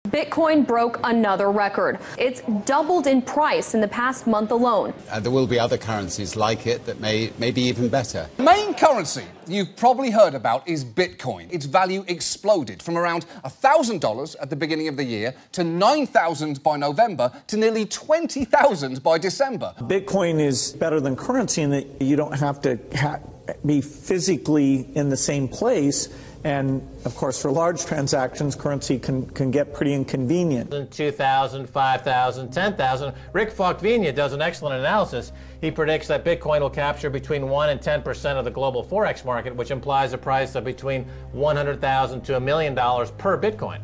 Bitcoin broke another record. It's doubled in price in the past month alone. There will be other currencies like it that may be even better. The main currency you've probably heard about is Bitcoin. Its value exploded from around $1,000 at the beginning of the year to $9,000 by November to nearly $20,000 by December. Bitcoin is better than currency in that you don't have to be physically in the same place. And, of course, for large transactions, currency can get pretty inconvenient. 2,000, 5,000, 10,000. Rick Falkvenia does an excellent analysis. He predicts that Bitcoin will capture between 1 and 10% of the global Forex market, which implies a price of between $100,000 to $1 million per Bitcoin.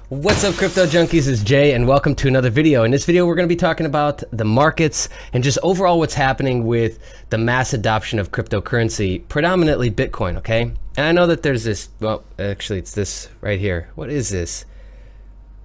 What's up, crypto junkies? It's Jay, and welcome to another video. In this video, we're going to be talking about the markets and just overall what's happening with the mass adoption of cryptocurrency, predominantly Bitcoin, okay? And I know that there's this, well, actually it's this right here. What is this?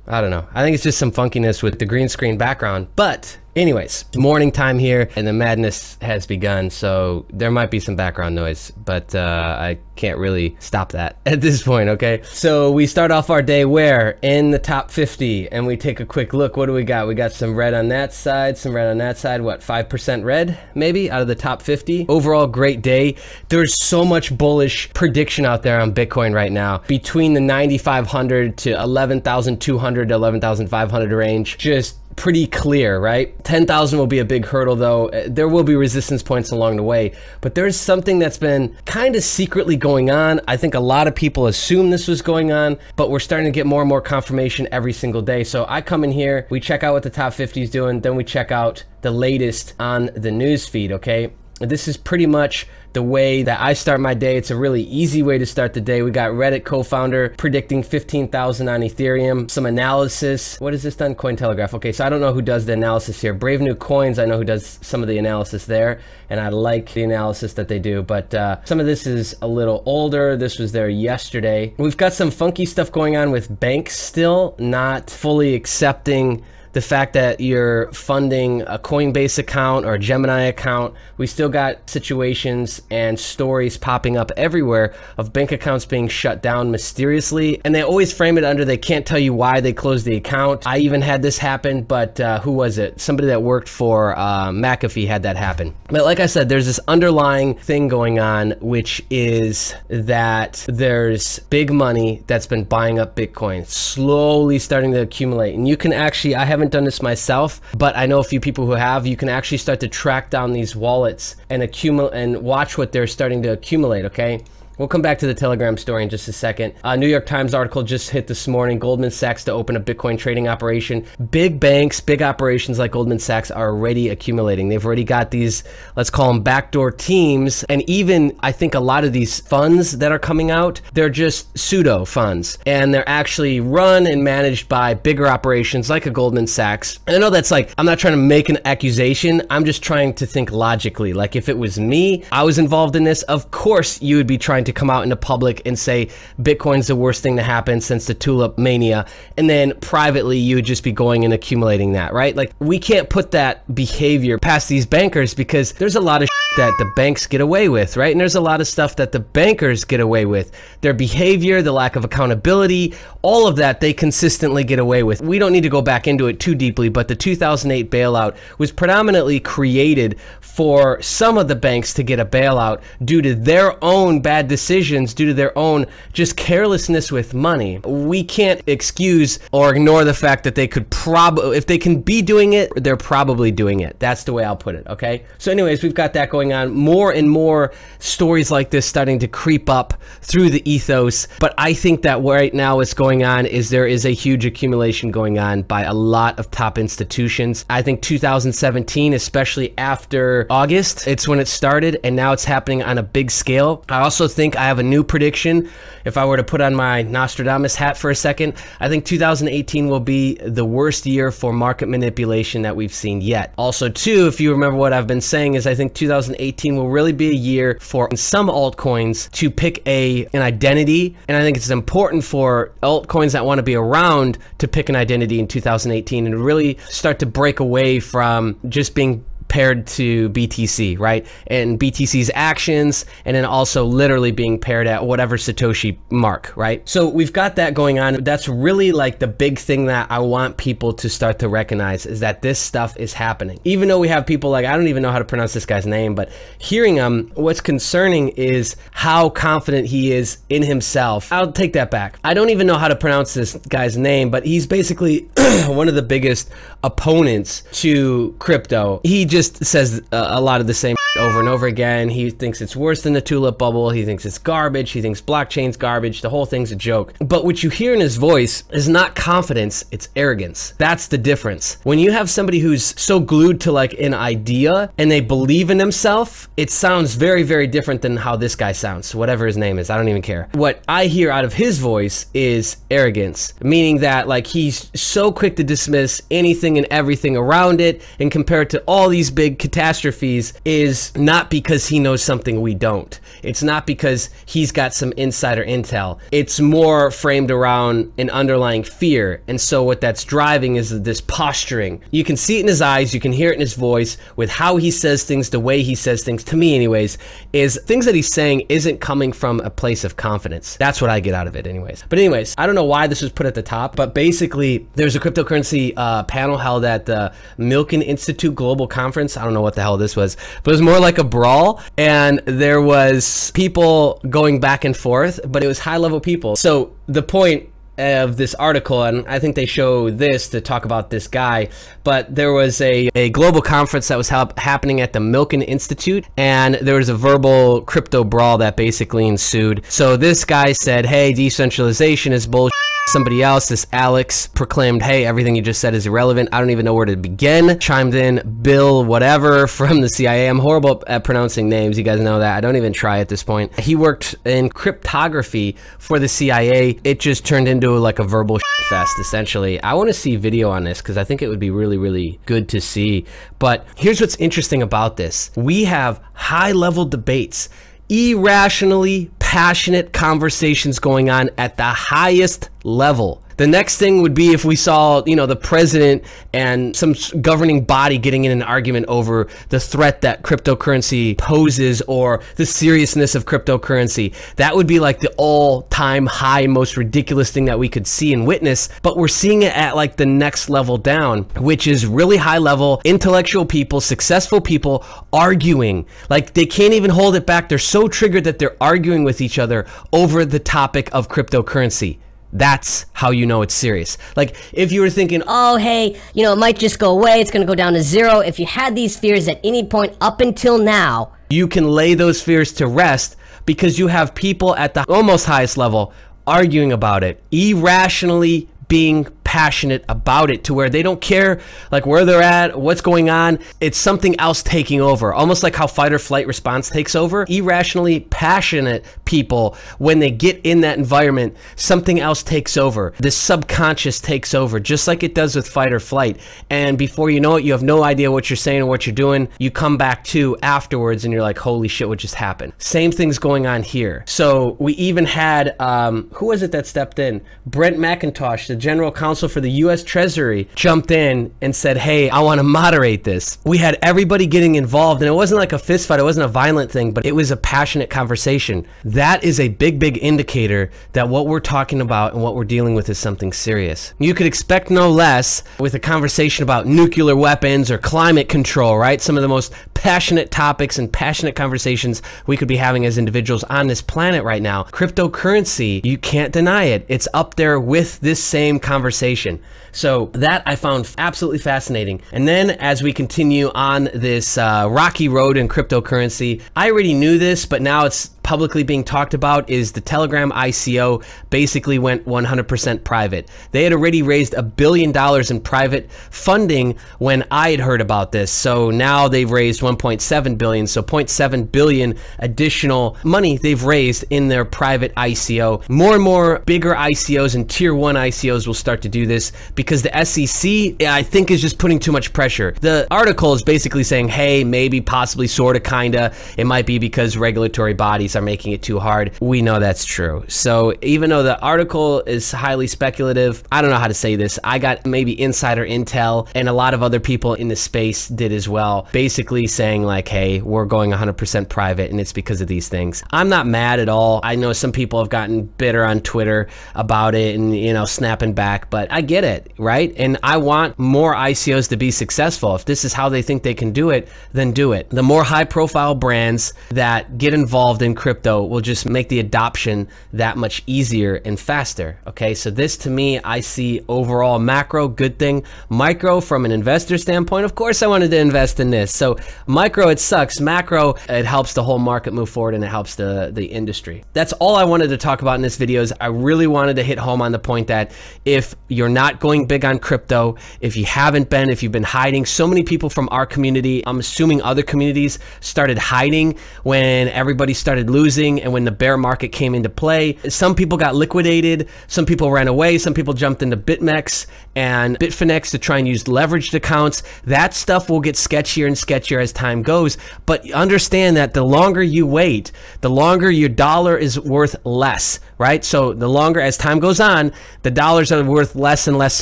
I don't know. I think it's just some funkiness with the green screen background, but anyways, morning time here and the madness has begun, so there might be some background noise, but I can't really stop that at this point, okay? So we start off our day where? In the top 50, and we take a quick look. What do we got? We got some red on that side, some red on that side. What, 5% red maybe out of the top 50? Overall, great day. There's so much bullish prediction out there on Bitcoin right now. Between the 9,500 to 11,200 to 11,500 range, just pretty clear, right? 10,000 will be a big hurdle though. There will be resistance points along the way, but there's something that's been kind of secretly going on. I think a lot of people assume this was going on, but we're starting to get more and more confirmation every single day. So I come in here, we check out what the top 50 is doing, then we check out the latest on the news feed, okay? This is pretty much the way that I start my day. It's a really easy way to start the day. We got Reddit co-founder predicting 15,000 on Ethereum. Some analysis. What is this done? Cointelegraph. Okay, so I don't know who does the analysis here. Brave New Coins, I know who does some of the analysis there, and I like the analysis that they do, but some of this is a little older. This was there yesterday. We've got some funky stuff going on with banks still not fully accepting the fact that you're funding a Coinbase account or a Gemini account. We still got situations and stories popping up everywhere of bank accounts being shut down mysteriously, and they always frame it under they can't tell you why they closed the account. I even had this happen, but who was it? Somebody that worked for McAfee had that happen. But like I said, there's this underlying thing going on, which is that there's big money that's been buying up Bitcoin, slowly starting to accumulate. And you can actually, I haven't done this myself, but I know a few people who have. You can actually start to track down these wallets and accumulate and watch what they're starting to accumulate, okay? We'll come back to the Telegram story in just a second. New York Times article just hit this morning. Goldman Sachs to open a Bitcoin trading operation. Big banks, big operations like Goldman Sachs are already accumulating. They've already got these, let's call them backdoor teams. And even, I think a lot of these funds that are coming out, they're just pseudo funds. And they're actually run and managed by bigger operations like a Goldman Sachs. And I know that's like, I'm not trying to make an accusation. I'm just trying to think logically. Like if it was me, I was involved in this, of course you would be trying to come out into public and say Bitcoin's the worst thing to happen since the tulip mania, and then privately you would just be going and accumulating that, right? Like we can't put that behavior past these bankers because there's a lot of that the banks get away with, right? And there's a lot of stuff that the bankers get away with. Their behavior, the lack of accountability, all of that they consistently get away with. We don't need to go back into it too deeply, but the 2008 bailout was predominantly created for some of the banks to get a bailout due to their own bad decisions, due to their own just carelessness with money. We can't excuse or ignore the fact that they could probably, if they can be doing it, they're probably doing it. That's the way I'll put it, okay? So anyways, we've got that going on. More and more stories like this starting to creep up through the ethos, but I think that right now what's going on is there is a huge accumulation going on by a lot of top institutions. I think 2017, especially after August, it's when it started, and now it's happening on a big scale. I also think I have a new prediction. If I were to put on my Nostradamus hat for a second, I think 2018 will be the worst year for market manipulation that we've seen yet. Also too, if you remember what I've been saying, is I think 2018 will really be a year for some altcoins to pick an identity, and I think it's important for altcoins that want to be around to pick an identity in 2018 and really start to break away from just being paired to BTC, right? And BTC's actions, and then also literally being paired at whatever Satoshi mark, right? So we've got that going on. That's really like the big thing that I want people to start to recognize, is that this stuff is happening. Even though we have people like, I don't even know how to pronounce this guy's name, but hearing him, what's concerning is how confident he is in himself. I'll take that back. I don't even know how to pronounce this guy's name, but he's basically one of the biggest opponents to crypto. He just says a lot of the same over and over again. He thinks it's worse than the tulip bubble. He thinks it's garbage. He thinks blockchain's garbage. The whole thing's a joke. But what you hear in his voice is not confidence, it's arrogance. That's the difference. When you have somebody who's so glued to like an idea and they believe in themselves, it sounds very, very different than how this guy sounds, whatever his name is. I don't even care. What I hear out of his voice is arrogance, meaning that like he's so quick to dismiss anything and everything around it and compare it to all these big catastrophes, is not because he knows something we don't. It's not because he's got some insider intel. It's more framed around an underlying fear. And so what that's driving is this posturing. You can see it in his eyes, you can hear it in his voice, with how he says things, the way he says things, to me anyways, is things that he's saying isn't coming from a place of confidence. That's what I get out of it anyways. But anyways, I don't know why this was put at the top, but basically there's a cryptocurrency panel held at the Milken Institute Global Conference. I don't know what the hell this was, but it was more like a brawl, and there was people going back and forth, but it was high level people. So the point of this article, and I think they show this to talk about this guy, but there was a global conference that was happening at the Milken Institute, and there was a verbal crypto brawl that basically ensued. So this guy said, hey, decentralization is bullshit. Somebody else, this Alex, proclaimed, hey, everything you just said is irrelevant. I don't even know where to begin. Chimed in Bill whatever from the CIA. I'm horrible at pronouncing names. You guys know that. I don't even try at this point. He worked in cryptography for the CIA. It just turned into like a verbal fest, essentially. I want to see video on this because I think it would be really, really good to see. But here's what's interesting about this. We have high-level debates, irrationally passionate conversations going on at the highest level. The next thing would be if we saw, you know, the president and some governing body getting in an argument over the threat that cryptocurrency poses or the seriousness of cryptocurrency. That would be like the all-time high, most ridiculous thing that we could see and witness. But we're seeing it at like the next level down, which is really high level, intellectual people, successful people arguing. Like they can't even hold it back. They're so triggered that they're arguing with each other over the topic of cryptocurrency. That's how you know it's serious. Like if you were thinking, oh, hey, you know, it might just go away, it's going to go down to zero. If you had these fears at any point up until now, you can lay those fears to rest because you have people at the almost highest level arguing about it, irrationally being passionate about it to where they don't care like where they're at, what's going on. It's something else taking over, almost like how fight or flight response takes over. Irrationally passionate people, when they get in that environment, something else takes over. The subconscious takes over, just like it does with fight or flight. And before you know it, you have no idea what you're saying or what you're doing. You come back to afterwards and you're like, holy shit, what just happened? Same thing's going on here. So we even had, who was it that stepped in? Brent McIntosh, the general counsel for the U.S. Treasury, jumped in and said, hey, I want to moderate this. We had everybody getting involved, and it wasn't like a fist fight, it wasn't a violent thing, but it was a passionate conversation. That is a big, big indicator that what we're talking about and what we're dealing with is something serious. You could expect no less with a conversation about nuclear weapons or climate control, right? Some of the most passionate topics and passionate conversations we could be having as individuals on this planet right now. Cryptocurrency, you can't deny it. It's up there with this same conversation. So that I found absolutely fascinating. And then as we continue on this rocky road in cryptocurrency, I already knew this, but now it's publicly being talked about, is the Telegram ICO basically went 100% private. They had already raised $1 billion in private funding when I had heard about this. So now they've raised 1.7 billion. So 0.7 billion additional money they've raised in their private ICO. More and more bigger ICOs and tier 1 ICOs will start to do this because the SEC, I think, is just putting too much pressure. The article is basically saying, hey, maybe, possibly, sort of, kind of, it might be because regulatory bodies. are making it too hard. We know that's true. So even though the article is highly speculative, I don't know how to say this. I got maybe insider intel, and a lot of other people in the space did as well, basically saying like, hey, we're going 100% private and it's because of these things. I'm not mad at all. I know some people have gotten bitter on Twitter about it and, you know, snapping back, but I get it, right? And I want more ICOs to be successful. If this is how they think they can do it, then do it. The more high profile brands that get involved in crypto will just make the adoption that much easier and faster. Okay, so this to me, I see overall macro good thing. Micro, from an investor standpoint, of course I wanted to invest in this. So micro, it sucks. Macro, it helps the whole market move forward and it helps the industry. That's all I wanted to talk about in this video. Is I really wanted to hit home on the point that if you're not going big on crypto, if you haven't been, if you've been hiding, so many people from our community, I'm assuming other communities, started hiding when everybody started losing and when the bear market came into play. Some people got liquidated, some people ran away, some people jumped into BitMEX and Bitfinex to try and use leveraged accounts. That stuff will get sketchier and sketchier as time goes, but understand that the longer you wait, the longer your dollar is worth less, right? So the longer as time goes on, the dollars are worth less and less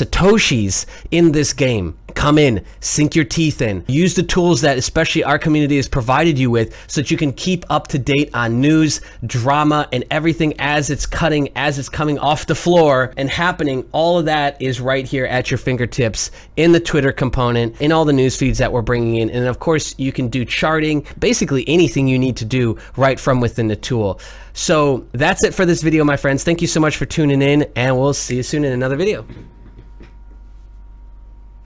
Satoshis in this game. Come in, sink your teeth in, use the tools that especially our community has provided you with so that you can keep up to date on news, drama, and everything as it's coming off the floor and happening. All of that is right here at your fingertips in the Twitter component, in all the news feeds that we're bringing in. And of course, you can do charting, basically anything you need to do right from within the tool. So that's it for this video, my friends. Thank you so much for tuning in, and we'll see you soon in another video.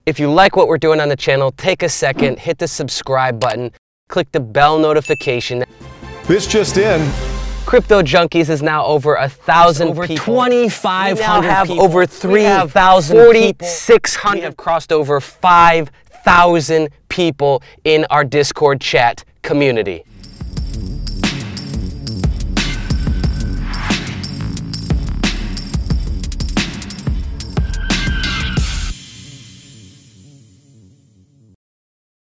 If you like what we're doing on the channel, take a second, hit the subscribe button, click the bell notification. This just in. Crypto Junkies is now over 1,000 people. Over 2,500 people. We now have over 3,000 people. 4,600. We have crossed over 5,000 people in our Discord chat community.